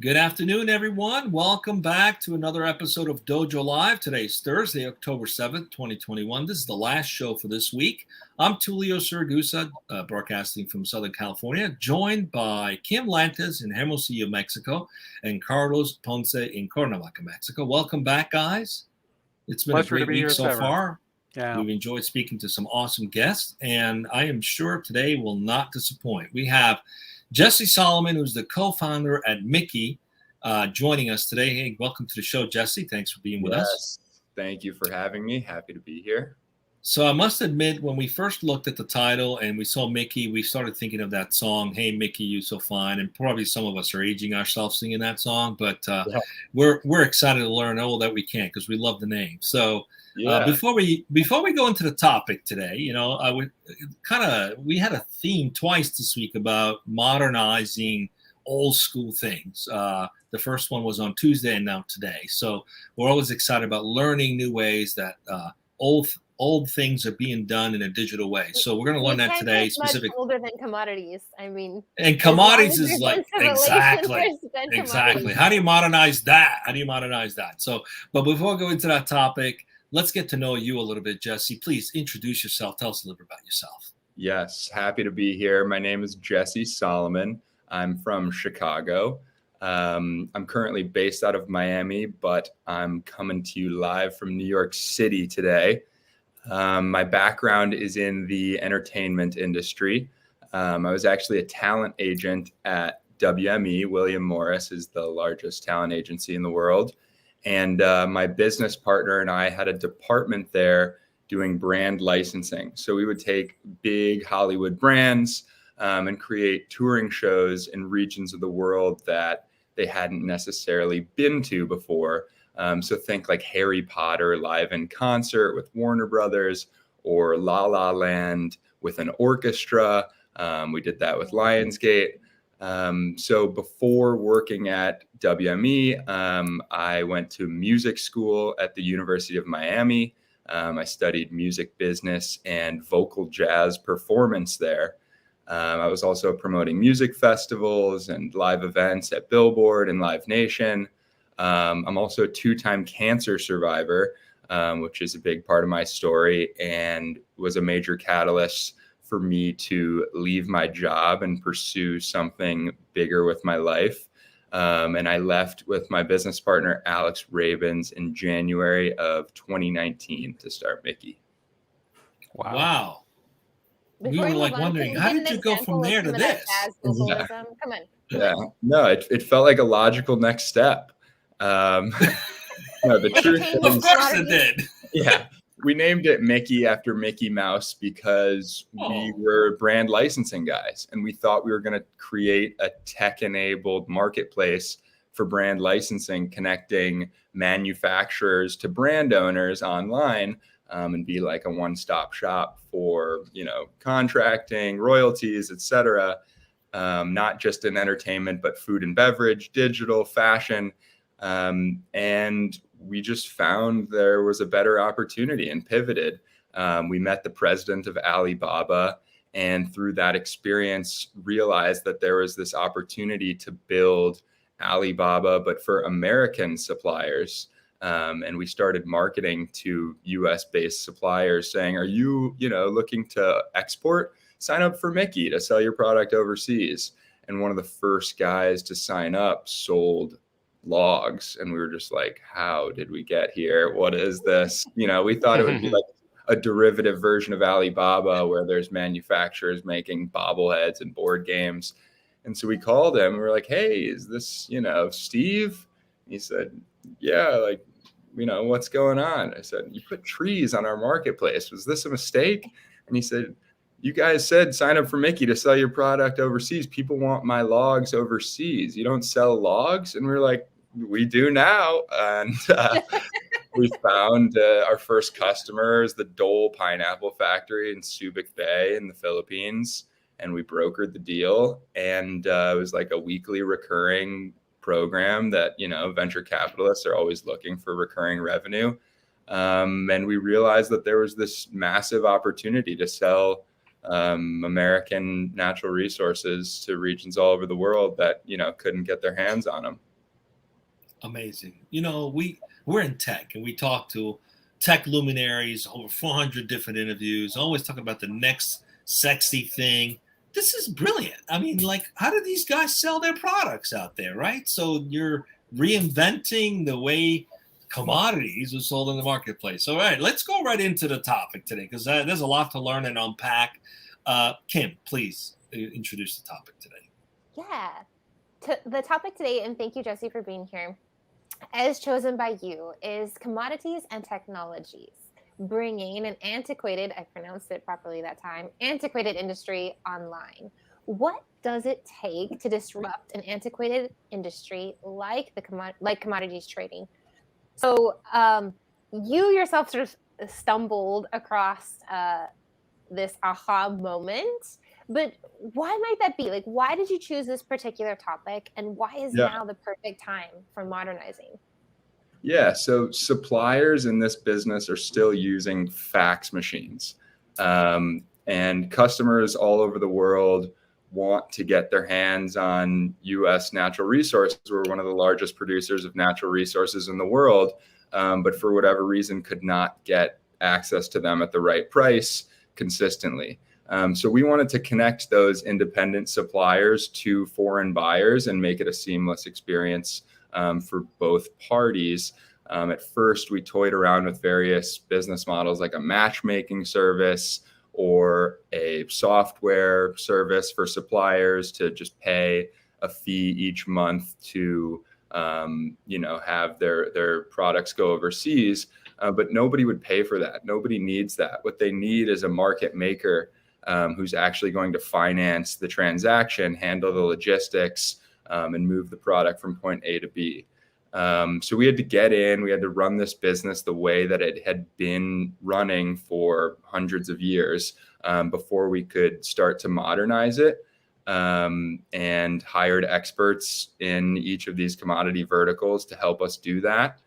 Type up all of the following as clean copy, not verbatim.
Good afternoon, everyone. Welcome back to another episode of Dojo Live. Today is Thursday, October 7th, 2021. This is the last show for this week. I'm Tulio Siragusa, broadcasting from Southern California, joined by Kim Lantes in Hermosillo, Mexico, and Carlos Ponce in Cuernavaca, Mexico. Welcome back, guys. It's been a great week so far. Yeah. We've enjoyed speaking to some awesome guests, and I am sure today will not disappoint. We have Jesse Solomon, who's the co-founder at Mickey, joining us today. Hey, welcome to the show, Jesse. Thanks for being with us. Thank you for having me. Happy to be here. So I must admit, when we first looked at the title and we saw Mickey, we started thinking of that song, Hey, Mickey, You So Fine. And probably some of us are aging ourselves singing that song, but we're excited to learn all that we can because we love the name. So before we go into the topic today, we had a theme twice this week about modernizing old school things. The first one was on Tuesday and now today. So we're always excited about learning new ways that old things are being done in a digital way. So we're going to learn that today. Specifically older than commodities. I mean, and commodities is like exactly. How do you modernize that? So, but before I go into that topic, let's get to know you a little bit, Jesse. Please introduce yourself. Tell us a little bit about yourself. Yes, happy to be here. My name is Jesse Solomon. I'm from Chicago. I'm currently based out of Miami, but I'm coming to you live from New York City today. My background is in the entertainment industry. I was actually a talent agent at WME. William Morris is the largest talent agency in the world. And my business partner and I had a department there doing brand licensing. So we would take big Hollywood brands and create touring shows in regions of the world that they hadn't necessarily been to before. So think like Harry Potter live in concert with Warner Brothers, or La La Land with an orchestra. We did that with Lionsgate. So before working at WME, I went to music school at the University of Miami. I studied music business and vocal jazz performance there. I was also promoting music festivals and live events at Billboard and Live Nation. I'm also a two-time cancer survivor, which is a big part of my story and was a major catalyst for me to leave my job and pursue something bigger with my life. And I left with my business partner, Alex Ravens, in January of 2019 to start Mickey. Wow. We were like wondering, how did you go from there to this? Come on. Yeah, no, it felt like a logical next step. No, the truth is, of course it did. Yeah, we named it Mickey after Mickey Mouse because we were brand licensing guys, and we thought we were going to create a tech-enabled marketplace for brand licensing, connecting manufacturers to brand owners online, and be like a one-stop shop for, contracting, royalties, etc. Not just in entertainment, but food and beverage, digital, fashion. And we just found there was a better opportunity and pivoted. We met the president of Alibaba, and through that experience realized that there was this opportunity to build Alibaba, but for American suppliers. And we started marketing to US-based suppliers saying, are you, looking to export? Sign up for Mickey to sell your product overseas. And one of the first guys to sign up sold logs. And we were just like, how did we get here? What is this? We thought it would be like a derivative version of Alibaba where there's manufacturers making bobbleheads and board games. And so we called him and we were like, hey, is this, Steve? He said, yeah, what's going on? I said, you put trees on our marketplace. Was this a mistake? And he said, you guys said sign up for Mickey to sell your product overseas. People want my logs overseas. You don't sell logs? And we're like, we do now. And we found our first customer is the Dole Pineapple Factory in Subic Bay in the Philippines. And we brokered the deal. And it was like a weekly recurring program that, venture capitalists are always looking for recurring revenue. And we realized that there was this massive opportunity to sell American natural resources to regions all over the world that, couldn't get their hands on them. Amazing. You know, we're in tech and we talk to tech luminaries, over 400 different interviews, always talking about the next sexy thing. This is brilliant. I mean, like, how do these guys sell their products out there, right? So you're reinventing the way commodities are sold in the marketplace. All right, let's go right into the topic today because there's a lot to learn and unpack. Kim, please introduce the topic today. Yeah. The topic today, and thank you, Jesse, for being here, as chosen by you, is commodities and technologies, bringing an antiquated, I pronounced it properly that time, antiquated industry online. What does it take to disrupt an antiquated industry like commodities trading? So you yourself sort of stumbled across this aha moment, but why might that be? Like, why did you choose this particular topic, and why is now the perfect time for modernizing? Yeah, so suppliers in this business are still using fax machines. And customers all over the world want to get their hands on US natural resources. We're one of the largest producers of natural resources in the world, but for whatever reason could not get access to them at the right price consistently. So we wanted to connect those independent suppliers to foreign buyers and make it a seamless experience for both parties. At first, we toyed around with various business models like a matchmaking service or a software service for suppliers to just pay a fee each month to have their products go overseas. But nobody would pay for that. Nobody needs that. What they need is a market maker who's actually going to finance the transaction, handle the logistics, and move the product from point A to B. So we had to run this business the way that it had been running for hundreds of years before we could start to modernize it, and hired experts in each of these commodity verticals to help us do that.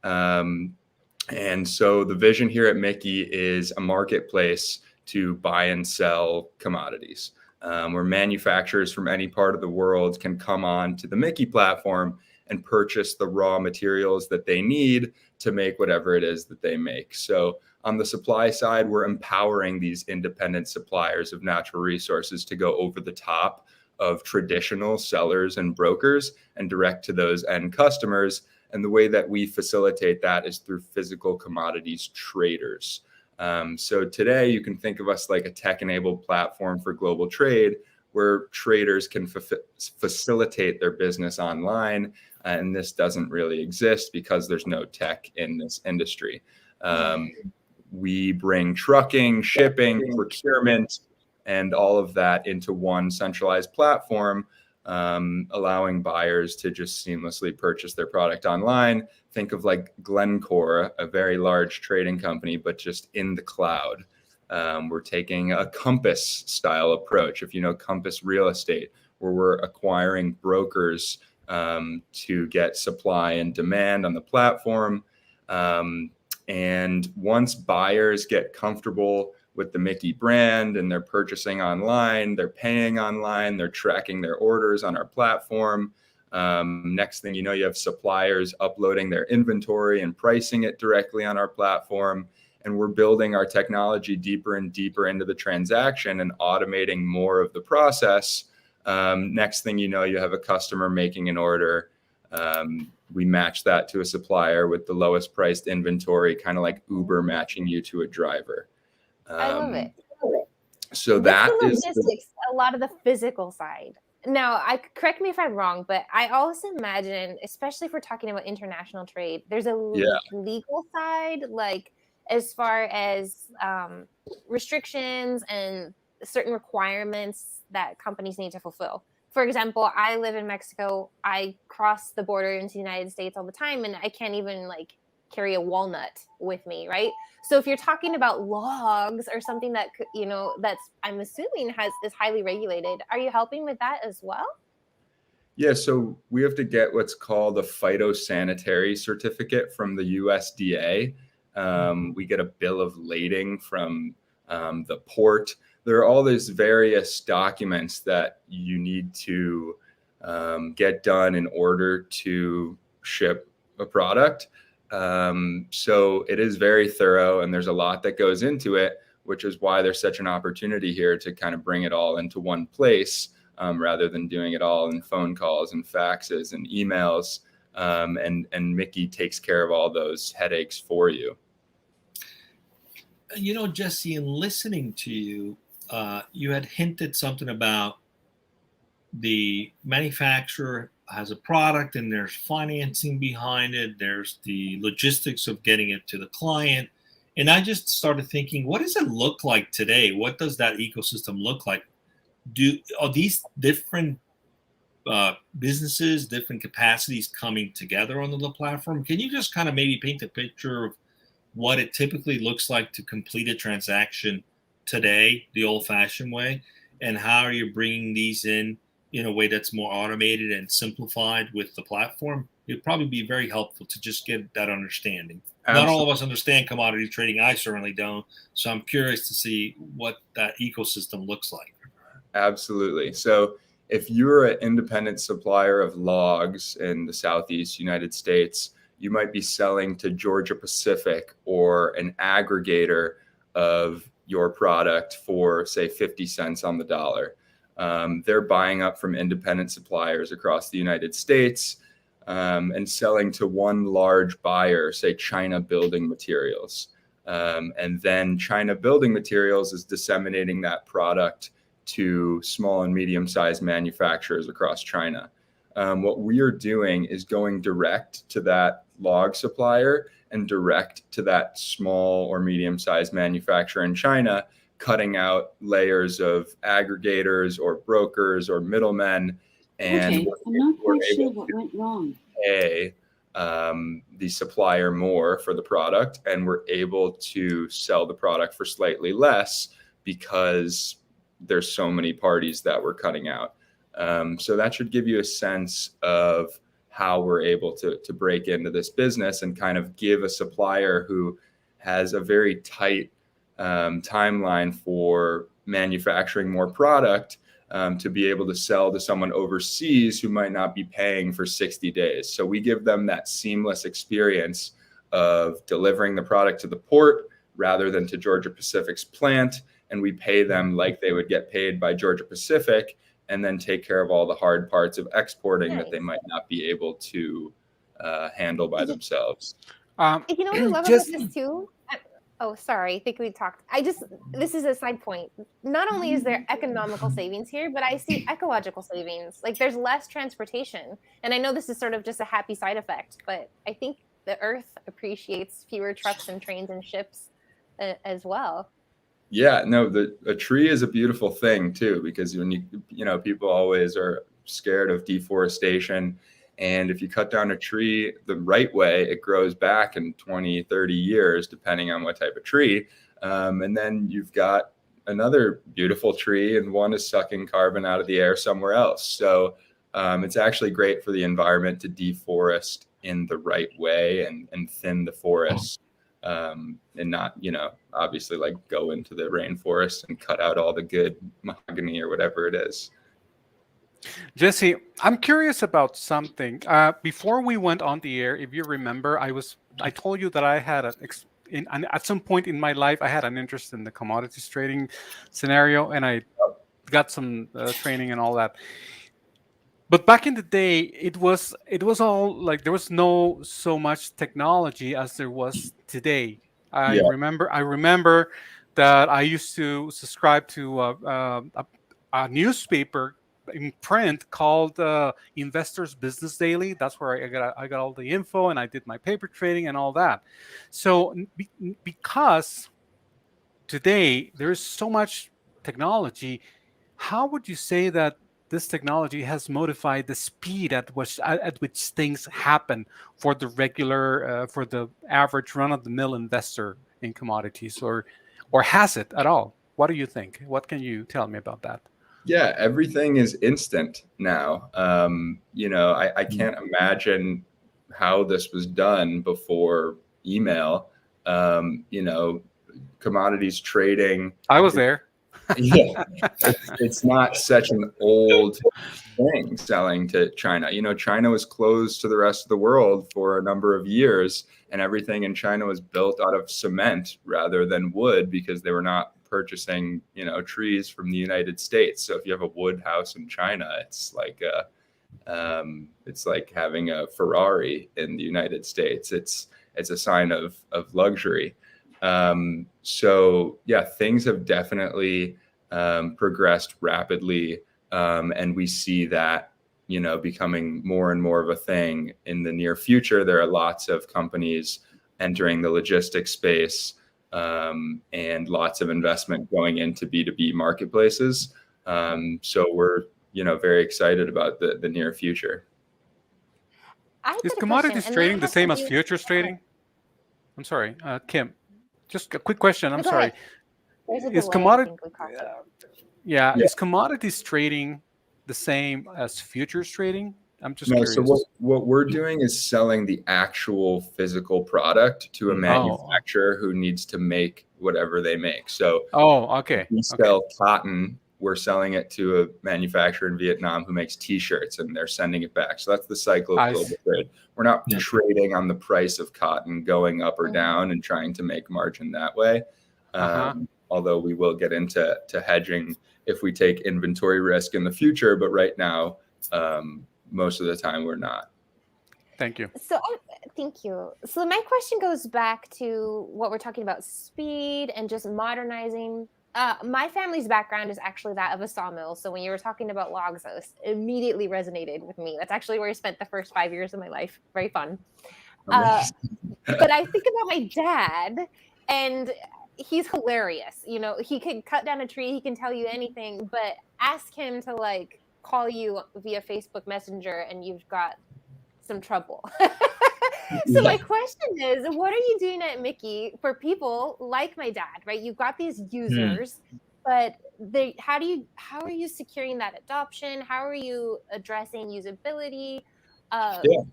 And so the vision here at Mickey is a marketplace to buy and sell commodities, where manufacturers from any part of the world can come on to the Mickey platform and purchase the raw materials that they need to make whatever it is that they make. So on the supply side, we're empowering these independent suppliers of natural resources to go over the top of traditional sellers and brokers and direct to those end customers. And the way that we facilitate that is through physical commodities traders. So today you can think of us like a tech-enabled platform for global trade where traders can facilitate their business online. And this doesn't really exist because there's no tech in this industry. We bring trucking, shipping, procurement, and all of that into one centralized platform, allowing buyers to just seamlessly purchase their product online. Think of like Glencore, a very large trading company, but just in the cloud. We're taking a Compass style approach. If you know Compass Real Estate, where we're acquiring brokers to get supply and demand on the platform. And once buyers get comfortable with the Mickey brand and they're purchasing online, they're paying online, they're tracking their orders on our platform. Next thing you know, you have suppliers uploading their inventory and pricing it directly on our platform. And we're building our technology deeper and deeper into the transaction and automating more of the process. Next thing you know, you have a customer making an order. We match that to a supplier with the lowest priced inventory, kind of like Uber matching you to a driver. I love it. So that is a lot of the physical side. Now, correct me if I'm wrong, but I also imagine, especially if we're talking about international trade, there's a legal side, like as far as restrictions and certain requirements that companies need to fulfill. For example, I live in Mexico. I cross the border into the United States all the time, and I can't even like carry a walnut with me, right? So if you're talking about logs or something that that's I'm assuming is highly regulated, are you helping with that as well? Yeah, so we have to get what's called a phytosanitary certificate from the USDA. We get a bill of lading from the port. There are all these various documents that you need to get done in order to ship a product. So it is very thorough, and there's a lot that goes into it, which is why there's such an opportunity here to kind of bring it all into one place, rather than doing it all in phone calls and faxes and emails. And Mickey takes care of all those headaches for you. You know, Jesse, in listening to you, you had hinted something about the manufacturer has a product and there's financing behind it. There's the logistics of getting it to the client. And I just started thinking, what does it look like today? What does that ecosystem look like? Are these different businesses, different capacities coming together on the platform? Can you just kind of maybe paint a picture of what it typically looks like to complete a transaction today, the old-fashioned way, and how you're bringing these in a way that's more automated and simplified with the platform? It'd probably be very helpful to just get that understanding. Absolutely. Not all of us understand commodity trading. I certainly don't. So I'm curious to see what that ecosystem looks like. Absolutely. So if you're an independent supplier of logs in the Southeast United States, you might be selling to Georgia Pacific or an aggregator of your product for, say, 50 cents on the dollar. They're buying up from independent suppliers across the United States, and selling to one large buyer, say China Building Materials. And then China Building Materials is disseminating that product to small and medium-sized manufacturers across China. What we are doing is going direct to that log supplier and direct to that small or medium-sized manufacturer in China, cutting out layers of aggregators or brokers or middlemen. And okay, I'm not quite sure what went wrong. Pay the supplier more for the product, and we're able to sell the product for slightly less because there's so many parties that we're cutting out. So that should give you a sense of how we're able to break into this business and kind of give a supplier who has a very tight timeline for manufacturing more product to be able to sell to someone overseas who might not be paying for 60 days. So we give them that seamless experience of delivering the product to the port rather than to Georgia Pacific's plant. And we pay them like they would get paid by Georgia Pacific, and then take care of all the hard parts of exporting that they might not be able to handle by themselves. You know what I love about this too? Oh, sorry. I think we talked. This is a side point. Not only is there economical savings here, but I see ecological savings. Like there's less transportation. And I know this is sort of just a happy side effect, but I think the earth appreciates fewer trucks and trains and ships as well. Yeah, no, a tree is a beautiful thing too, because when people always are scared of deforestation. And if you cut down a tree the right way, it grows back in 20, 30 years, depending on what type of tree. And then you've got another beautiful tree, and one is sucking carbon out of the air somewhere else. So it's actually great for the environment to deforest in the right way and thin the forest. And not, obviously like go into the rainforest and cut out all the good mahogany or whatever it is. Jesse, I'm curious about something. Before we went on the air, if you remember, I told you that I had at some point in my life, I had an interest in the commodities trading scenario, and I got some training and all that. But back in the day, it was all like there was no so much technology as there was today. I remember that I used to subscribe to a newspaper in print called Investors Business Daily. That's where I got all the info, and I did my paper trading and all that. So because today there's so much technology, how would you say that this technology has modified the speed at which things happen for the regular, for the average run-of-the-mill investor in commodities, or has it at all? What do you think? What can you tell me about that? Yeah, everything is instant now. I can't imagine how this was done before email. Commodities trading. I was there. Yeah, it's not such an old thing selling to China. You know, China was closed to the rest of the world for a number of years, and everything in China was built out of cement rather than wood because they were not purchasing, you know, trees from the United States. So if you have a wood house in China, it's like having a Ferrari in the United States. It's a sign of luxury. So yeah, things have definitely progressed rapidly. And we see that, you know, becoming more and more of a thing in the near future. There are lots of companies entering the logistics space, and lots of investment going into B2B marketplaces. So we're, you know, very excited about the near future. Is commodities trading the same as futures trading? I'm sorry, Kim. Just a quick question. I'm sorry. Is commodity? Is commodities trading the same as futures trading? I'm just curious. So what we're doing is selling the actual physical product to a manufacturer who needs to make whatever they make. So okay. We sell cotton. We're selling it to a manufacturer in Vietnam who makes T-shirts, and they're sending it back. So that's the cycle of global trade. We're not trading on the price of cotton going up or down and trying to make margin that way. Although we will get into hedging if we take inventory risk in the future, but right now, most of the time we're not. Thank you. Thank you. So my question goes back to what we're talking about, speed and just modernizing. My family's background is actually that of a sawmill. So when you were talking about logs, this immediately resonated with me. That's actually where I spent the first 5 years of my life. Very fun. But I think about my dad, and he's hilarious. You know, he can cut down a tree. He can tell you anything, but ask him to like call you via Facebook Messenger and you've got some trouble. So my question is, what are you doing at Mickey for people like my dad, right? You've got these users, but how are you securing that adoption? How are you addressing usability?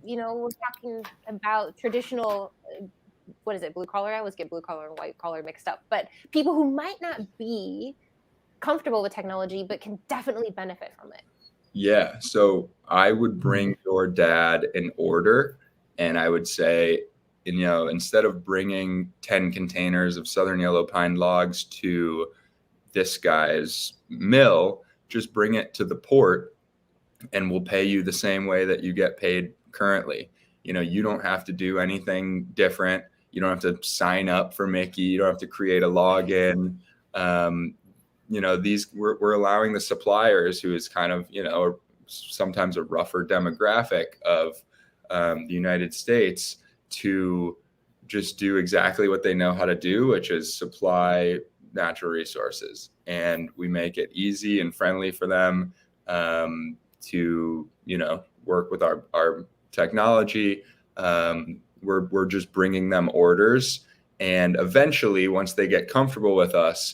You know, we're talking about traditional, what is it, blue collar? I always get blue collar and white collar mixed up, but people who might not be comfortable with technology, but can definitely benefit from it. Yeah. So I would bring your dad an order, and I would say, you know, instead of bringing 10 containers of Southern Yellow Pine logs to this guy's mill, just bring it to the port and we'll pay you the same way that you get paid currently. You know, you don't have to do anything different. You don't have to sign up for Mickey. You don't have to create a login. You know, we're allowing the suppliers, who is kind of, you know, sometimes a rougher demographic of the United States, to just do exactly what they know how to do, which is supply natural resources. And we make it easy and friendly for them to, you know, work with our technology. We're just bringing them orders. And eventually, once they get comfortable with us,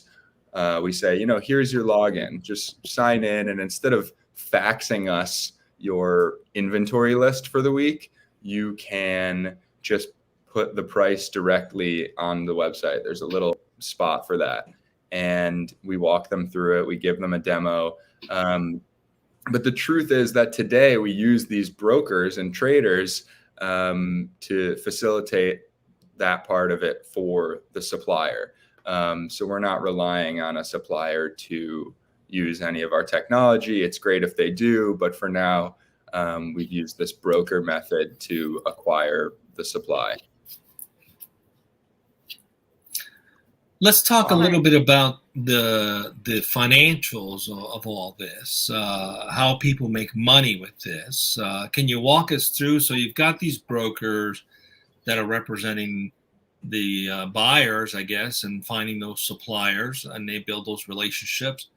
we say, you know, here's your login, just sign in. And instead of faxing us your inventory list for the week, you can just put the price directly on the website. There's a little spot for that. And we walk them through it. We give them a demo. But the truth is that today we use these brokers and traders to facilitate that part of it for the supplier. So we're not relying on a supplier to use any of our technology. It's great if they do, but for now, we've used this broker method to acquire the supply. Let's talk a little bit about the financials of all this, how people make money with this. Can you walk us through? So you've got these brokers that are representing the buyers, I guess, and finding those suppliers, and they build those relationships.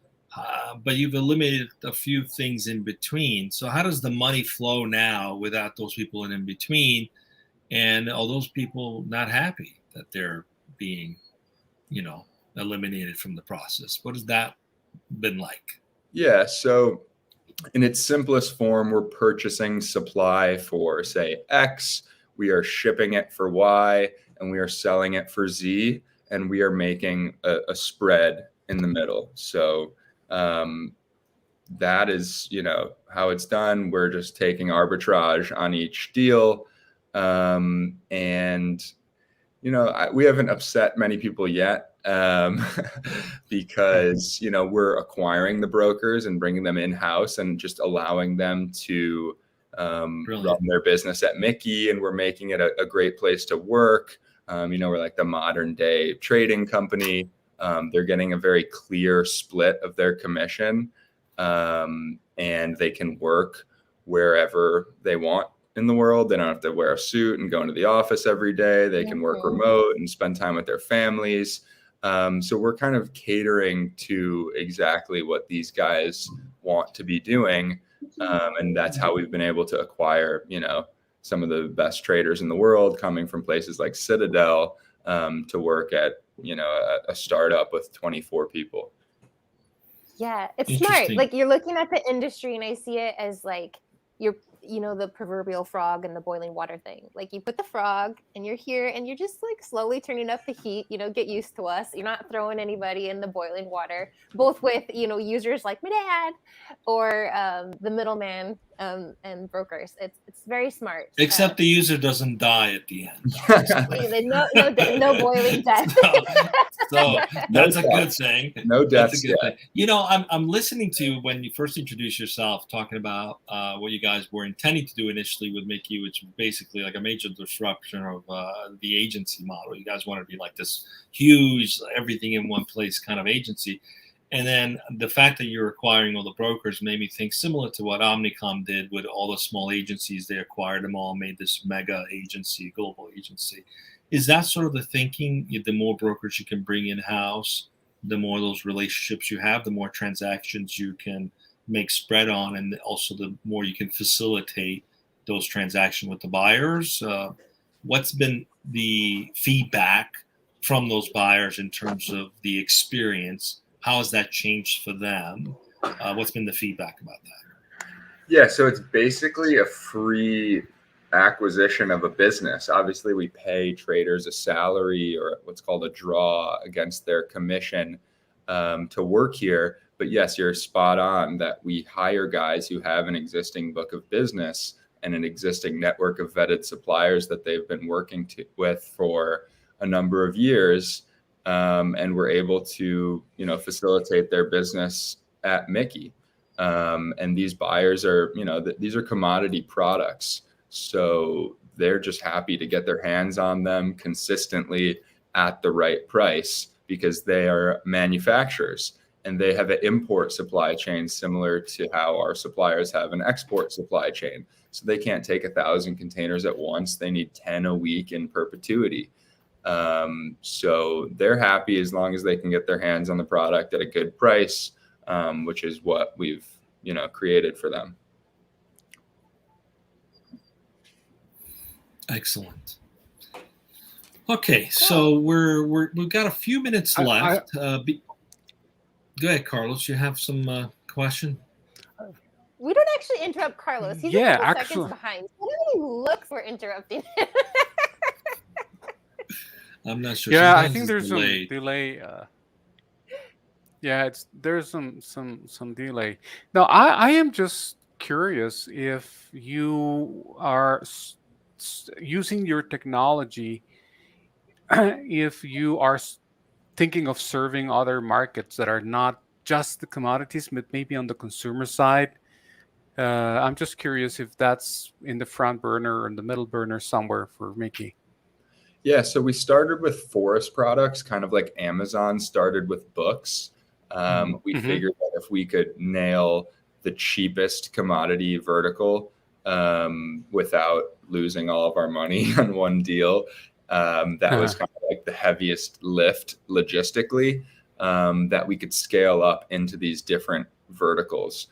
But you've eliminated a few things in between. So how does the money flow now without those people in between? And are those people not happy that they're being, you know, eliminated from the process? What has that been like? Yeah. So in its simplest form, we're purchasing supply for, say, X. We are shipping it for Y, and we are selling it for Z, and we are making a spread in the middle. So that is, how it's done. We're just taking arbitrage on each deal. And, we haven't upset many people yet because, we're acquiring the brokers and bringing them in-house and just allowing them to run their business at Mickey, and we're making it a great place to work. We're like the modern day trading company. They're getting a very clear split of their commission, and they can work wherever they want in the world. They don't have to wear a suit and go into the office every day. They can work remote and spend time with their families. So we're kind of catering to exactly what these guys want to be doing. And that's how we've been able to acquire, some of the best traders in the world coming from places like Citadel to work at, a startup with 24 people. Yeah, it's smart. Like, you're looking at the industry, and I see it as like the proverbial frog in the boiling water thing. Like, you put the frog and you're here and you're just like slowly turning up the heat, get used to us. You're not throwing anybody in the boiling water, both with, users like my dad or the middleman and brokers. It's very smart. Except the user doesn't die at the end. No boiling death. So that's a good thing. No deaths. I'm listening to when you first introduced yourself, talking about what you guys were intending to do initially with Mickey, which was basically like a major disruption of the agency model. You guys wanted to be like this huge, everything in one place kind of agency. And then the fact that you're acquiring all the brokers made me think similar to what Omnicom did with all the small agencies. They acquired them all, made this mega agency, global agency. Is that sort of the thinking? The more brokers you can bring in-house, the more those relationships you have, the more transactions you can make spread on, and also the more you can facilitate those transactions with the buyers. What's been the feedback from those buyers in terms of the experience? How has that changed for them? What's been the feedback about that? Yeah, so it's basically a free acquisition of a business. Obviously, we pay traders a salary or what's called a draw against their commission to work here. But yes, you're spot on that we hire guys who have an existing book of business and an existing network of vetted suppliers that they've been working with for a number of years. And we're able to, facilitate their business at Mickey. And these buyers are, these are commodity products. So they're just happy to get their hands on them consistently at the right price because they are manufacturers and they have an import supply chain similar to how our suppliers have an export supply chain. So they can't take 1,000 containers at once. They need 10 a week in perpetuity. So they're happy as long as they can get their hands on the product at a good price, which is what we've, created for them. Excellent. Okay, so we've got a few minutes left. Go ahead, Carlos. You have some question? We don't actually interrupt Carlos. He's a couple seconds behind. Nobody looks for interrupting him. I'm not sure. Yeah, Sometimes I think there's delayed. some delay. There's some delay. Now, I am just curious if you are using your technology, if you are thinking of serving other markets that are not just the commodities, but maybe on the consumer side. I'm just curious if that's in the front burner or in the middle burner somewhere for Mickey. Yeah, so we started with forest products, kind of like Amazon started with books. We figured that if we could nail the cheapest commodity vertical without losing all of our money on one deal, that was kind of like the heaviest lift logistically, that we could scale up into these different verticals.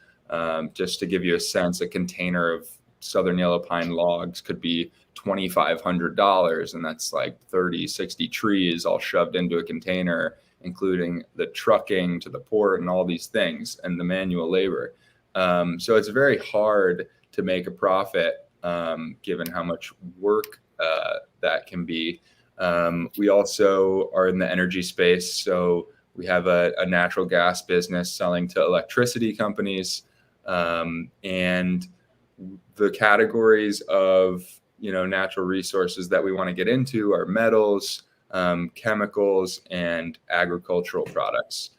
Just to give you a sense, a container of Southern Yellow Pine logs could be $2,500, and that's like 30, 60 trees all shoved into a container, including the trucking to the port and all these things and the manual labor. So it's very hard to make a profit given how much work that can be. We also are in the energy space, so We have a natural gas business selling to electricity companies. And the categories of, natural resources that we want to get into are metals, chemicals, and agricultural products.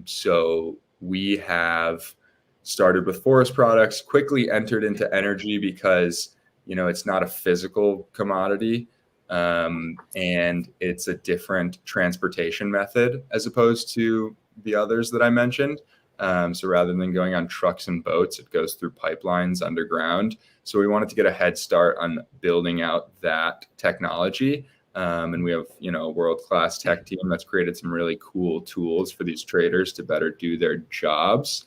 So we have started with forest products, quickly entered into energy because, it's not a physical commodity. And it's a different transportation method as opposed to the others that I mentioned. So rather than going on trucks and boats, it goes through pipelines underground. So we wanted to get a head start on building out that technology. And we have, a world-class tech team that's created some really cool tools for these traders to better do their jobs.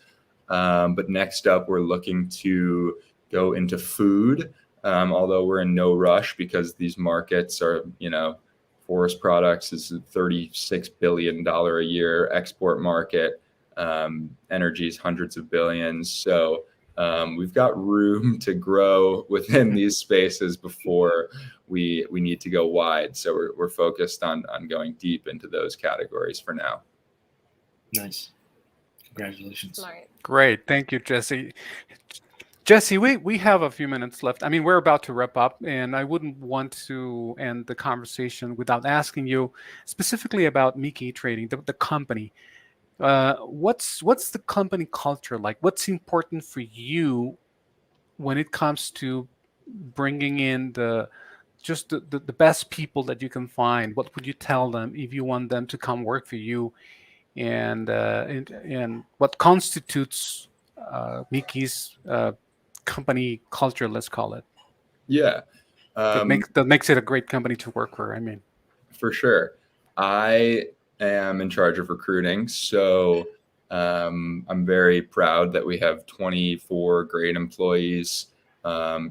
But next up, we're looking to go into food, although we're in no rush because these markets are, forest products is a $36 billion a year export market. Energy is hundreds of billions. So we've got room to grow within these spaces before we need to go wide. So we're focused on going deep into those categories for now. Nice. Congratulations. Smart. Great. Thank you, Jesse. Jesse, we have a few minutes left. I mean, we're about to wrap up, and I wouldn't want to end the conversation without asking you specifically about Mickey Trading, the company. What's the company culture like? What's important for you when it comes to bringing in the best people that you can find? What would you tell them if you want them to come work for you? And what constitutes Mickey's company culture, let's call it? Yeah. That makes it a great company to work for, I mean. For sure. I am in charge of recruiting. So I'm very proud that we have 24 great employees,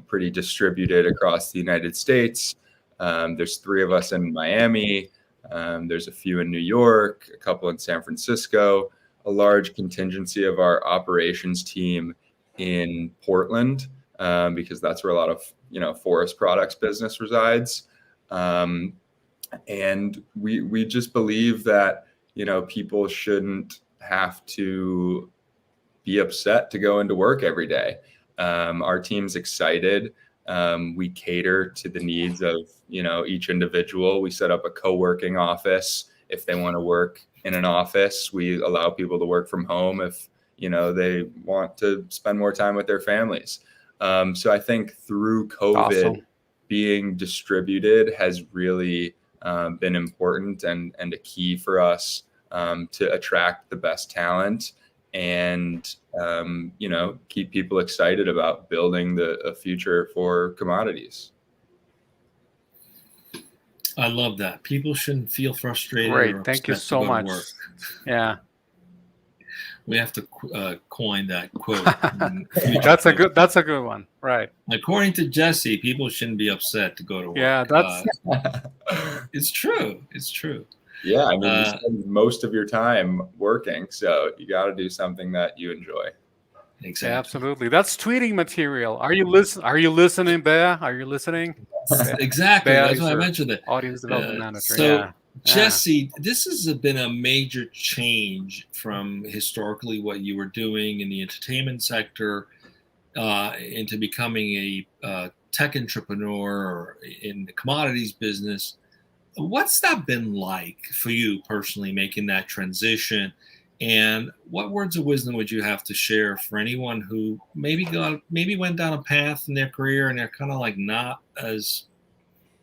pretty distributed across the United States. There's 3 of us in Miami. There's a few in New York, a couple in San Francisco, a large contingency of our operations team in Portland, because that's where a lot of, forest products business resides. And we just believe that, people shouldn't have to be upset to go into work every day. Our team's excited. We cater to the needs of, each individual. We set up a co-working office. If they want to work in an office, we allow people to work from home if, they want to spend more time with their families. So I think through COVID, Awesome. being distributed has really been important and a key for us to attract the best talent and, keep people excited about building a future for commodities. I love that. People shouldn't feel frustrated. Great. Or Thank you upset to so go to much. work. Yeah. We have to coin that quote. That's a good one. Right. According to Jesse, people shouldn't be upset to go to work. Yeah, that's it's true. It's true. Yeah, I mean, you spend most of your time working, so you got to do something that you enjoy. Exactly. absolutely. That's tweeting material. Are you listening, Bea? Are you listening? Exactly. Bea That's is why I our mentioned it. audience development manager. So, Yeah. Jesse, this has been a major change from historically what you were doing in the entertainment sector into becoming a tech entrepreneur or in the commodities business. What's that been like for you personally, making that transition? And what words of wisdom would you have to share for anyone who maybe went down a path in their career and they're kind of like not as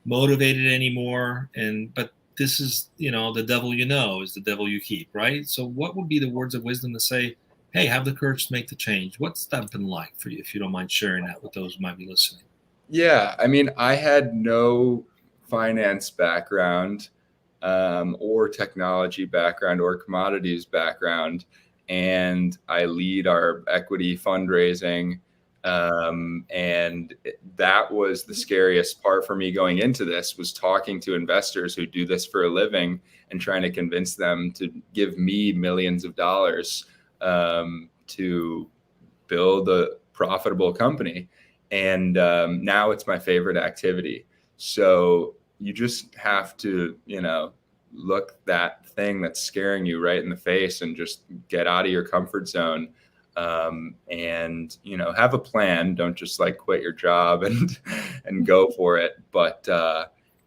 motivated anymore, but this is, the devil is the devil you keep, right? So what would be the words of wisdom to say, hey, have the courage to make the change? What's that been like for you, if you don't mind sharing that with those who might be listening? Yeah, I mean, I had no finance background or technology background or commodities background, and I lead our equity fundraising. And that was the scariest part for me going into this, was talking to investors who do this for a living and trying to convince them to give me millions of dollars to build a profitable company. And now it's my favorite activity. So you just have to, look that thing that's scaring you right in the face and just get out of your comfort zone. And, you know, have a plan. Don't just like quit your job and go for it. But,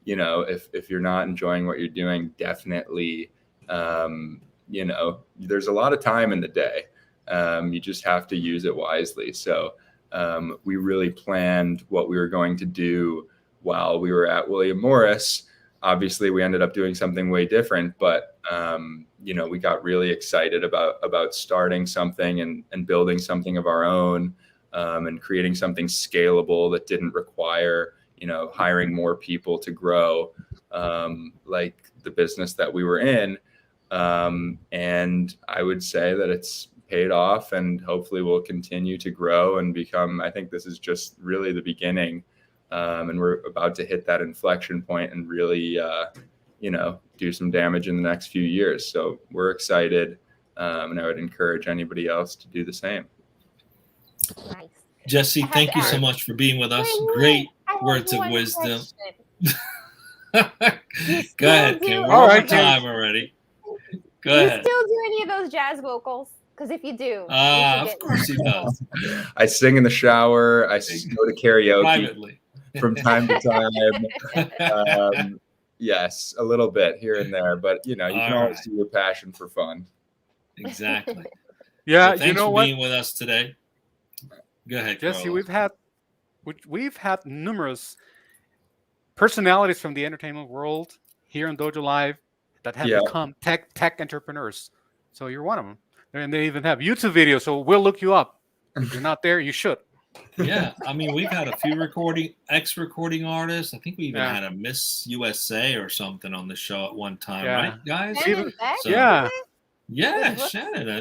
you know, if you're not enjoying what you're doing, definitely, you know, there's a lot of time in the day. You just have to use it wisely. So we really planned what we were going to do while we were at William Morris. Obviously, we ended up doing something way different, but you know, we got really excited about starting something and building something of our own, and creating something scalable that didn't require, you know, hiring more people to grow, like the business that we were in. And I would say that it's paid off, and hopefully we'll continue to grow and become, I think this is just really the beginning. And we're about to hit that inflection point and really, you know, do some damage in the next few years. So we're excited. And I would encourage anybody else to do the same. Nice. Jesse, thank you so much for being with us. Great words of wisdom. Go ahead, Kim. We're over time already. Go ahead. Do you still do any of those jazz vocals? Because if you do, of course he does. I sing in the shower. I go to karaoke privately from time to time. Yes, a little bit here and there, but you know, you can always do your passion for fun. Exactly. Yeah, well, thanks for being with us today. Go ahead, Jesse. Carlos. We've had numerous personalities from the entertainment world here on Dojo Live that have become tech entrepreneurs. So you're one of them. And they even have YouTube videos. So we'll look you up. If you're not there, you should. Yeah, I mean, we've had a few ex-recording artists. I think we even had a Miss USA or something on the show at one time, right, guys? Yeah, Shannon. I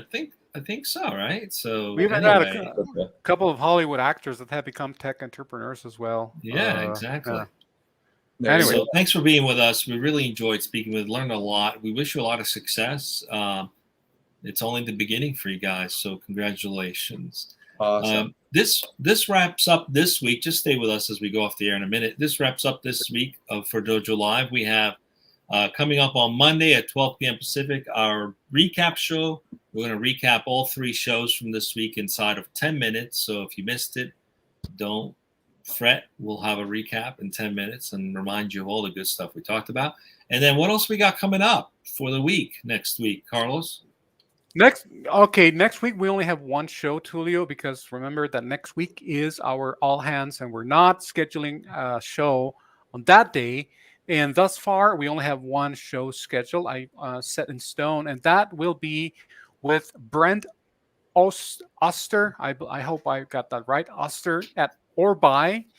think so, right? So we've had a couple of Hollywood actors that have become tech entrepreneurs as well. Yeah, exactly. Anyway, so thanks for being with us. We really enjoyed speaking with, learned a lot. We wish you a lot of success. It's only the beginning for you guys, so congratulations. Awesome. This wraps up this week. Just stay with us as we go off the air in a minute. This wraps up this week for Dojo Live. We have coming up on Monday at 12 p.m. Pacific, our recap show. We're going to recap all 3 shows from this week inside of 10 minutes. So if you missed it, don't fret. We'll have a recap in 10 minutes and remind you of all the good stuff we talked about. And then what else we got coming up for the week next week, Carlos? Next week we only have one show, Tulio, because remember that next week is our all hands and we're not scheduling a show on that day. And thus far, we only have one show scheduled, set in stone, and that will be with Brent Oster. I hope I got that right. Oster at Orbi.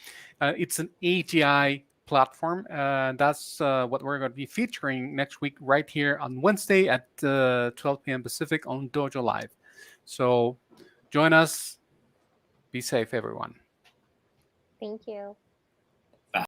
It's an AGI platform. That's what we're going to be featuring next week right here on Wednesday at 12 p.m. Pacific on Dojo Live. So join us. Be safe, everyone. Thank you.